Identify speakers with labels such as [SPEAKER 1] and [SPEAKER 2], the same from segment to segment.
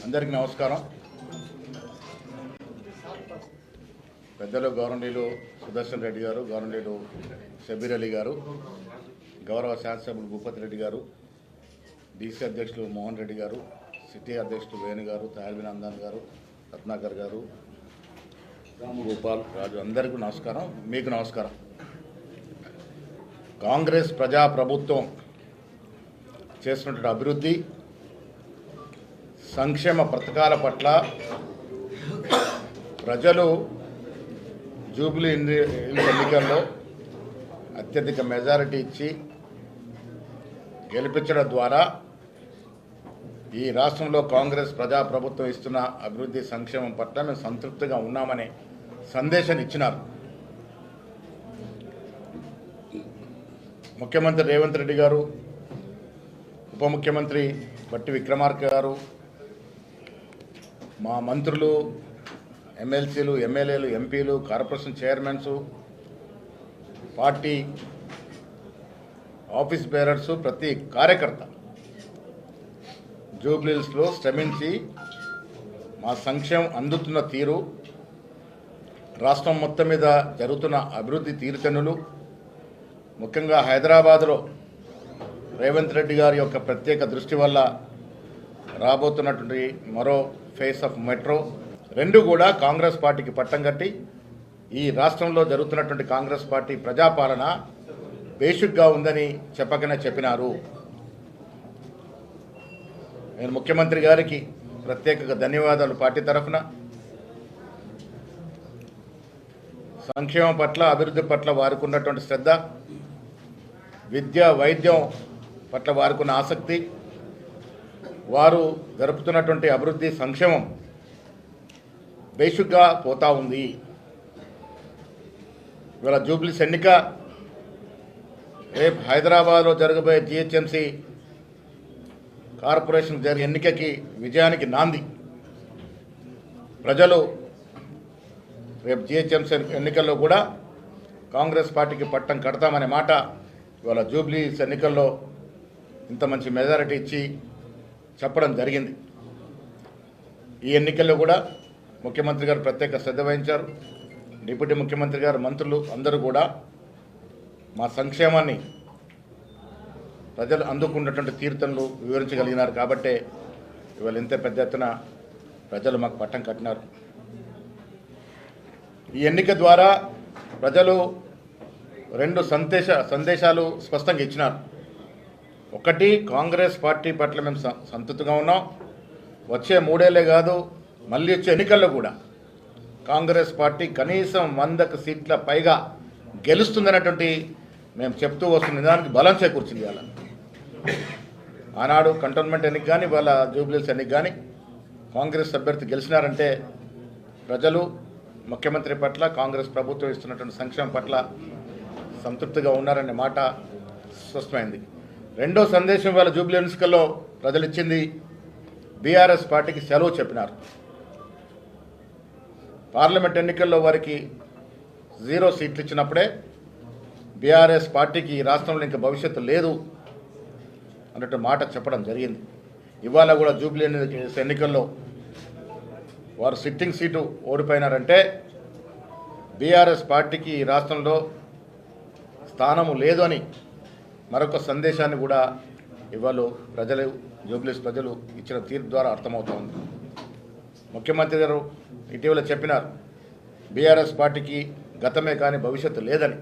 [SPEAKER 1] అందరికీ నమస్కారం. పెద్దలు గవర్నీలు సుదర్శన్ రెడ్డి గారు, గవర్నీలు షబీర్ అలీ గారు, గౌరవ శాసనసభ్యులు భూపతి రెడ్డి గారు, డీసీ అధ్యక్షులు మోహన్ రెడ్డి గారు, సిటీ అధ్యక్షులు వేణు గారు, తాల్వినందన్ గారు, రత్నాకర్ గారు, రామగోపాల్ రాజు, అందరికీ నమస్కారం. మీకు నమస్కారం. కాంగ్రెస్ ప్రజాప్రభుత్వం చేస్తున్నటువంటి అభివృద్ధి సంక్షేమ పథకాల పట్ల ప్రజలు జూబ్లీ ఎన్నికల్లో అత్యధిక మెజారిటీ ఇచ్చి గెలిపించడం ద్వారా ఈ రాష్ట్రంలో కాంగ్రెస్ ప్రజాప్రభుత్వం ఇస్తున్న అభివృద్ధి సంక్షేమం పట్ల మేము సంతృప్తిగా ఉన్నామనే సందేశాన్ని ఇచ్చినారు. ముఖ్యమంత్రి రేవంత్ రెడ్డి గారు, ఉప ముఖ్యమంత్రి బట్టి విక్రమార్క గారు, మా మంత్రులు, ఎమ్మెల్సీలు, ఎమ్మెల్యేలు, ఎంపీలు, corporation chairmans, party office bearers, ప్రతి కార్యకర్త జూబ్లీహిల్స్లో శ్రమించి మా సంక్షేమం అందుతున్న తీరు, రాష్ట్రం మొత్తం మీద జరుగుతున్న అభివృద్ధి తీరుతెన్నులు, ముఖ్యంగా హైదరాబాద్లో రేవంత్ రెడ్డి గారి యొక్క ప్రత్యేక దృష్టి వల్ల రాబోతున్నటువంటి మరో ఫేస్ ఆఫ్ మెట్రో రెండు కూడా కాంగ్రెస్ పార్టీకి పట్టం కట్టి ఈ రాష్ట్రంలో జరుగుతున్నటువంటి కాంగ్రెస్ పార్టీ ప్రజాపాలన బేసిక్గా ఉందని చెప్పకనే చెప్పినారు. నేను ముఖ్యమంత్రి గారికి ప్రత్యేకంగా ధన్యవాదాలు. పార్టీ తరఫున సంక్షేమం పట్ల, అభివృద్ధి పట్ల వారికి ఉన్నటువంటి శ్రద్ధ, విద్య, వైద్యం పట్ల వారికి ఉన్న ఆసక్తి, వారు జరుపుతున్నటువంటి అభివృద్ధి సంక్షేమం బేసిక్గా పోతా ఉంది. ఇవాళ జూబ్లీస్ ఎన్నిక రేపు హైదరాబాద్లో జరగబోయే జిహెచ్ఎంసీ కార్పొరేషన్ ఎన్నికకి విజయానికి నాంది. ప్రజలు రేపు జిహెచ్ఎంసీ ఎన్నికల్లో కూడా కాంగ్రెస్ పార్టీకి పట్టం కడతామనే మాట ఇవాళ జూబ్లీస్ ఎన్నికల్లో ఇంత మంచి మెజారిటీ ఇచ్చి చెప్పడం జరిగింది. ఈ ఎన్నికల్లో కూడా ముఖ్యమంత్రి గారు ప్రత్యేక శ్రద్ధ వహించారు. డిప్యూటీ ముఖ్యమంత్రి గారు, మంత్రులు అందరూ కూడా మా సంక్షేమాన్ని ప్రజలు అందుకున్నటువంటి తీర్థంలో వివరించగలిగినారు. కాబట్టే ఇవాళ ఇంత పెద్ద ఎత్తున ప్రజలు మాకు పట్టం కట్టినారు. ఈ ఎన్నిక ద్వారా ప్రజలు రెండు సందేశాలు స్పష్టంగా ఇచ్చినారు. ఒకటి, కాంగ్రెస్ పార్టీ పట్ల మేము సంతృప్తిగా ఉన్నాం. వచ్చే 3 ఏళ్లే కాదు, మళ్ళీ వచ్చే ఎన్నికల్లో కూడా కాంగ్రెస్ పార్టీ కనీసం 100 సీట్ల పైగా గెలుస్తుందన్నటువంటి మేము చెప్తూ వస్తున్న నిదానికి బలం చేకూర్చింది. ఇవాళ ఆనాడు కంటోన్మెంట్ ఎన్నిక కానీ, వాళ్ళ జూబ్లీహిల్స్ ఎన్నిక కానీ కాంగ్రెస్ అభ్యర్థి గెలిచినారంటే ప్రజలు ముఖ్యమంత్రి పట్ల, కాంగ్రెస్ ప్రభుత్వం ఇస్తున్నటువంటి సంక్షేమం పట్ల సంతృప్తిగా ఉన్నారనే మాట స్పష్టమైంది. రెండో సందేశం వాళ్ళ జూబ్లీ ఎన్నికల్లో ప్రజలు ఇచ్చింది, బీఆర్ఎస్ పార్టీకి సెలవు చెప్పినారు. పార్లమెంట్ ఎన్నికల్లో వారికి 0 సీట్లు ఇచ్చినప్పుడే బీఆర్ఎస్ పార్టీకి ఈ రాష్ట్రంలో ఇంకా భవిష్యత్తు లేదు అన్నట్టు మాట చెప్పడం జరిగింది. ఇవాళ కూడా జూబ్లీ ఎన్నికల్లో వారు సిట్టింగ్ సీటు ఓడిపోయినారంటే బీఆర్ఎస్ పార్టీకి ఈ రాష్ట్రంలో స్థానము లేదు అని మరొక సందేశాన్ని కూడా ఇవాళ ప్రజలు, జూబ్లీహిల్స్ ప్రజలు ఇచ్చిన తీర్పు ద్వారా అర్థమవుతా ఉంది. ముఖ్యమంత్రి గారు ఇటీవల చెప్పినారు, బీఆర్ఎస్ పార్టీకి గతమే కానీ భవిష్యత్తు లేదని.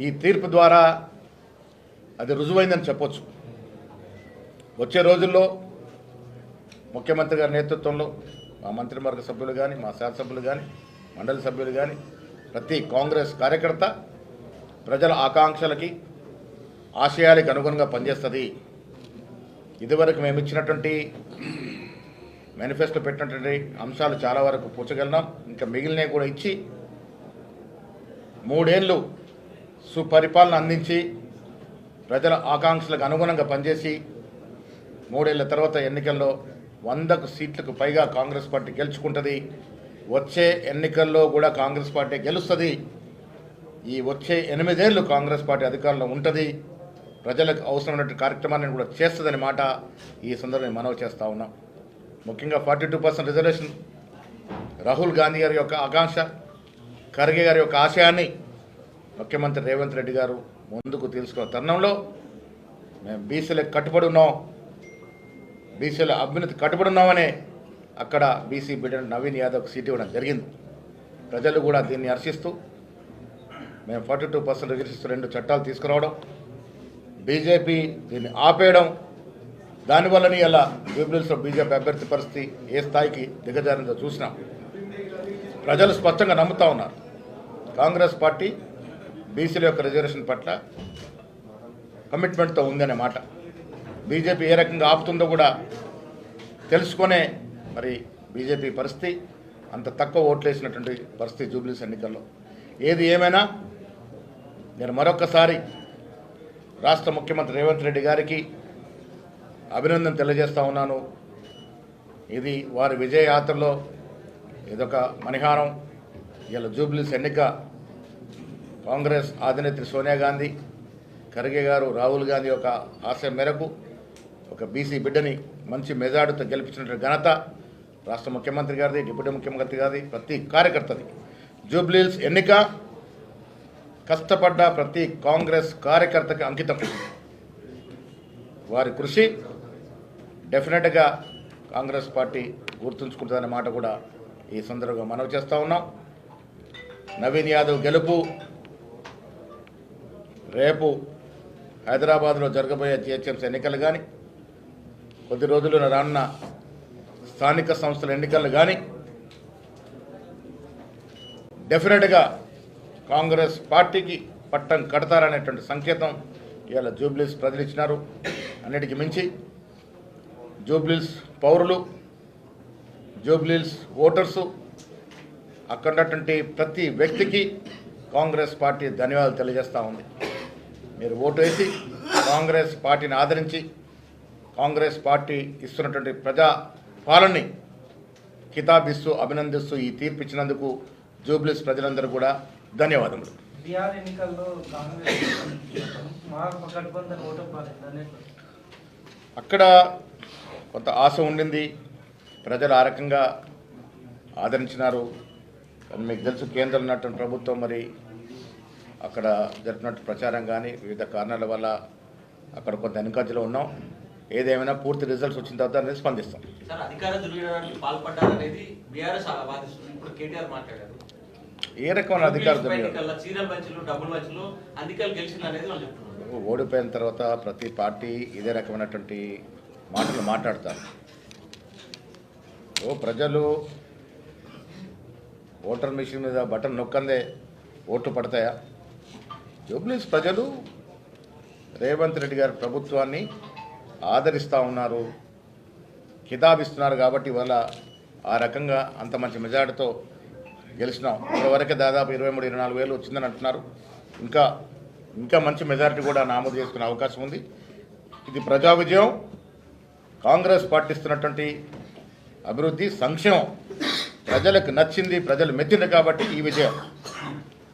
[SPEAKER 1] ఈ తీర్పు ద్వారా అది రుజువైందని చెప్పొచ్చు. వచ్చే రోజుల్లో ముఖ్యమంత్రి గారి నేతృత్వంలో మా మంత్రివర్గ సభ్యులు కానీ, మా శాసనసభ్యులు కానీ, మండలి సభ్యులు కానీ, ప్రతి కాంగ్రెస్ కార్యకర్త ప్రజల ఆకాంక్షలకి, ఆశయాలకు అనుగుణంగా పనిచేస్తుంది. ఇదివరకు మేము ఇచ్చినటువంటి మేనిఫెస్టో పెట్టినటువంటి అంశాలు చాలా వరకు పూర్చగలిగినాం. ఇంకా మిగిలినవి కూడా ఇచ్చి 3 ఏళ్ళు సుపరిపాలన అందించి ప్రజల ఆకాంక్షలకు అనుగుణంగా పనిచేసి 3 ఏళ్ల తర్వాత ఎన్నికల్లో 100 సీట్లకు పైగా కాంగ్రెస్ పార్టీ గెలుచుకుంటుంది. వచ్చే ఎన్నికల్లో కూడా కాంగ్రెస్ పార్టీ గెలుస్తుంది. ఈ వచ్చే 8 ఏళ్ళు కాంగ్రెస్ పార్టీ అధికారంలో ఉంటుంది. ప్రజలకు అవసరమైనటువంటి కార్యక్రమాన్ని కూడా చేస్తుందని మాట ఈ సందర్భంగా మనవి చేస్తూ ఉన్నాం. ముఖ్యంగా 42% రిజర్వేషన్ రాహుల్ గాంధీ గారి యొక్క ఆకాంక్ష, ఖర్గే గారి యొక్క ఆశయాన్ని ముఖ్యమంత్రి రేవంత్ రెడ్డి గారు ముందుకు తీసుకున్న తరుణంలో మేము బీసీలకు కట్టుబడి ఉన్నాం, బీసీల అభ్యున్నతి కట్టుబడి ఉన్నామనే అక్కడ బీసీ బిడ్డ నవీన్ యాదవ్కి సీట్ ఇవ్వడం జరిగింది. ప్రజలు కూడా దీన్ని హర్షిస్తూ మేము 42% రిజర్వేషన్ 2 చట్టాలు తీసుకురావడం, బీజేపీ దీన్ని ఆపేయడం, దానివల్లనే ఇలా జూబ్లీహిల్స్లో బీజేపీ అభ్యర్థి పరిస్థితి ఏ స్థాయికి దిగజారిందో చూసినాం. ప్రజలు స్పష్టంగా నమ్ముతా ఉన్నారు. కాంగ్రెస్ పార్టీ బీసీల యొక్క రిజర్వేషన్ పట్ల కమిట్మెంట్తో ఉందనే మాట. బీజేపీ ఏ రకంగా ఆపుతుందో కూడా తెలుసుకునే మరి బీజేపీ పరిస్థితి అంత తక్కువ ఓట్లు వేసినటువంటి పరిస్థితి జూబ్లీహిల్స్ ఎన్నికల్లో. ఏది ఏమైనా నేను మరొకసారి రాష్ట్ర ముఖ్యమంత్రి రేవంత్ రెడ్డి గారికి అభినందన తెలియజేస్తూ ఉన్నాను. ఇది వారి విజయయాత్రలో ఇదొక మణిహారం. ఇలా జూబ్లీహిల్స్ ఎన్నిక కాంగ్రెస్ అధినేత్రి సోనియా గాంధీ, ఖర్గే గారు, రాహుల్ గాంధీ యొక్క ఆశయం మేరకు ఒక బీసీ బిడ్డని మంచి మెజార్టీతో గెలిపించినటువంటి ఘనత రాష్ట్ర ముఖ్యమంత్రి గారిది, డిప్యూటీ ముఖ్యమంత్రి గారిది, ప్రతి కార్యకర్తది. జూబ్లీహిల్స్ ఎన్నిక కష్టపడ్డ ప్రతి కాంగ్రెస్ కార్యకర్తకి అంకితం. వారి కృషి డెఫినెట్గా కాంగ్రెస్ పార్టీ గుర్తుంచుకుంటుందనే మాట కూడా ఈ సందర్భంగా మనవి చేస్తూ ఉన్నాం. నవీన్ యాదవ్ గెలుపు రేపు హైదరాబాద్లో జరగబోయే జిహెచ్ఎంసీ ఎన్నికలు కానీ, కొద్ది రోజుల్లో రానున్న స్థానిక సంస్థల ఎన్నికలు కానీ డెఫినెట్గా కాంగ్రెస్ పార్టీకి పట్టం కడతారనేటువంటి సంకేతం ఇవాళ జూబ్లీహిల్స్ ప్రజలు ఇచ్చినారు. అన్నిటికీ మించి జూబ్లీహిల్స్ పౌరులు, జూబ్లీహిల్స్ ఓటర్సు, అక్కడ ఉన్నటువంటి ప్రతి వ్యక్తికి కాంగ్రెస్ పార్టీ ధన్యవాదాలు తెలియజేస్తూ ఉంది. మీరు ఓటు వేసి కాంగ్రెస్ పార్టీని ఆదరించి కాంగ్రెస్ పార్టీ ఇస్తున్నటువంటి ప్రజా పాలనని కితాబిస్తూ అభినందిస్తూ ఈ తీర్పు ఇచ్చినందుకు జూబ్లీహిల్స్ ప్రజలందరూ కూడా ధన్యవాదములు. అక్కడ కొంత ఆశ ఉండింది, ప్రజలు ఆ రకంగా ఆదరించినారు. కానీ మీకు తెలుసు కేంద్రంలో ఉన్నటువంటి ప్రభుత్వం మరి అక్కడ జరిపినట్టు ప్రచారం కానీ వివిధ కారణాల వల్ల అక్కడ కొంత వెనుకంజలో ఉన్నాం. ఏదేమైనా పూర్తి రిజల్ట్స్ వచ్చిన తర్వాత అనేది స్పందిస్తాం. ఏ రకమైన అధికార ఓడిపోయిన తర్వాత ప్రతి పార్టీ ఇదే రకమైనటువంటి మాటలు మాట్లాడతారు. ప్రజలు ఓటర్ మిషన్ మీద బటన్ నొక్కందే ఓట్లు పడతాయా? జూబ్లీహిల్స్ ప్రజలు రేవంత్ రెడ్డి గారి ప్రభుత్వాన్ని ఆదరిస్తూ ఉన్నారు, కితాబిస్తున్నారు. కాబట్టి ఇవాళ ఆ రకంగా అంత మంచి మెజార్టీతో గెలిచినాం. ఇప్పటివరకే దాదాపు 23-24 వేలు వచ్చిందని అంటున్నారు. ఇంకా మంచి మెజారిటీ కూడా నమోదు చేసుకునే అవకాశం ఉంది. ఇది ప్రజా విజయం. కాంగ్రెస్ పార్టీ ఇస్తున్నటువంటి అభివృద్ధి, సంక్షేమం ప్రజలకు నచ్చింది, ప్రజలు మెచ్చింది. కాబట్టి ఈ విజయం